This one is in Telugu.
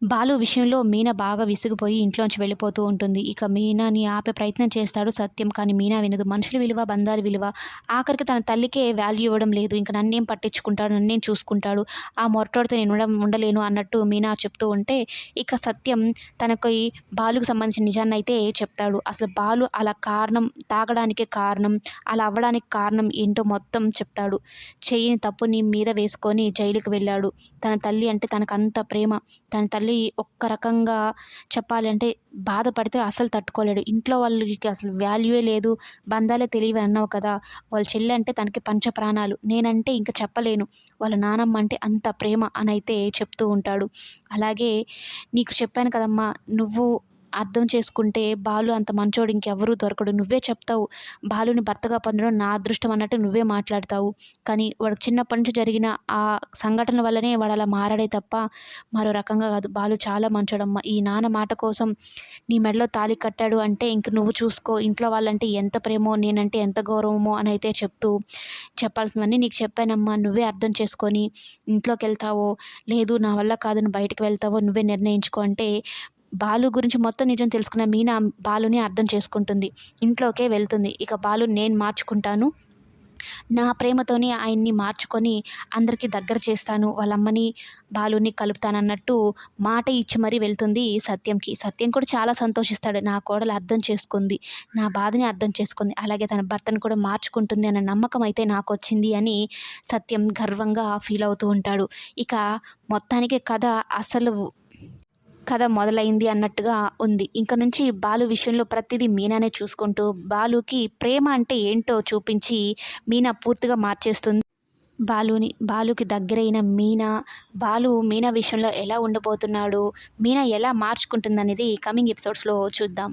బాలు విషయంలో మీనా బాగా విసిగిపోయి ఇంట్లోంచి వెళ్ళిపోతూ ఉంటుంది. ఇక మీనాని ఆపే ప్రయత్నం చేస్తాడు సత్యం. కానీ మీనా వినదు. మనుషుల విలువ, బంధాల విలువ, ఆఖరికి తన తల్లికే వాల్యూ ఇవ్వడం లేదు. ఇంక నన్నేం పట్టించుకుంటాడు, నన్నేం చూసుకుంటాడు, ఆ మొరటోడితో నేను ఉండలేను అన్నట్టు మీనా చెప్తూ ఉంటే, ఇక సత్యం తనకి బాలుకి సంబంధించిన నిజాన్నయితే చెప్తాడు. అసలు బాలు అలా కారణం, తాగడానికే కారణం, అలా అవ్వడానికి కారణం ఏంటో మొత్తం చెప్తాడు. చెయ్యని తప్పు నీ మీద వేసుకొని జైలుకి వెళ్ళాడు. తన తల్లి అంటే తనకంత ప్రేమ. తన తల్లి ఒక్క రకంగా చెప్పాలంటే బాధపడితే అస్సలు తట్టుకోలేడు. ఇంట్లో వాళ్ళకి అసలు వాల్యూయే లేదు. బంధాలే తెలియవు అన్నావు కదా! వాళ్ళ చెల్లి అంటే తనకి పంచప్రాణాలు. నేనంటే ఇంక చెప్పలేను. వాళ్ళ నానమ్మ అంటే అంత ప్రేమ అనైతే చెప్తూ ఉంటాడు. అలాగే నీకు చెప్పాను కదమ్మా! నువ్వు అర్థం చేసుకుంటే బాలు అంత మంచోడు ఇంకెవ్వరూ దొరకడు. నువ్వే చెప్తావు. బాలుని భర్తగా పొందడం నా అదృష్టం అన్నట్టు నువ్వే మాట్లాడతావు. కానీ వాడికి చిన్నప్పటి నుంచి జరిగిన ఆ సంఘటనల వల్లనే వాడలా మారాడే తప్ప మరో రకంగా కాదు. బాలు చాలా మంచోడమ్మా. ఈ నాన్న మాట కోసం నీ మెడలో తాళి కట్టాడు అంటే ఇంక నువ్వు చూసుకో. ఇంట్లో వాళ్ళంటే ఎంత ప్రేమో, నేనంటే ఎంత గౌరవమో అనైతే చెప్తూ, చెప్పాల్సినవన్నీ నీకు చెప్పానమ్మా. నువ్వే అర్థం చేసుకొని ఇంట్లోకెళ్తావో, లేదు నా వల్ల కాదు నువ్వు బయటికి వెళ్తావో నువ్వే నిర్ణయించుకో అంటే, బాలు గురించి మొత్తం నిజం తెలుసుకున్న మీనా బాలుని అర్థం చేసుకుంటుంది. ఇంట్లోకే వెళ్తుంది. ఇక బాలుని నేను మార్చుకుంటాను. నా ప్రేమతోనే ఆయన్ని మార్చుకొని అందరికీ దగ్గర చేస్తాను. వాళ్ళమ్మని, బాలుని కలుపుతానన్నట్టు మాట ఇచ్చి మరీ వెళ్తుంది సత్యంకి. సత్యం కూడా చాలా సంతోషిస్తాడు. నా కోడలు అర్థం చేసుకుంది. నా బాధని అర్థం చేసుకుంది. అలాగే తన భర్తను కూడా మార్చుకుంటుంది అన్న నమ్మకం అయితే నాకొచ్చింది అని సత్యం గర్వంగా ఫీల్ అవుతూ ఉంటాడు. ఇక మొత్తానికి కథ మొదలైంది అన్నట్టుగా ఉంది. ఇంక నుంచి బాలు విషయంలో ప్రతిదీ మీనానే చూసుకుంటూ, బాలుకి ప్రేమ అంటే ఏంటో చూపించి మీనా పూర్తిగా మార్చేస్తుంది బాలుని. బాలుకి దగ్గరైన మీనా, బాలు మీనా విషయంలో ఎలా ఉండబోతున్నాడు, మీనా ఎలా మార్చుకుంటుందనేది కమింగ్ ఎపిసోడ్స్‌లో చూద్దాం.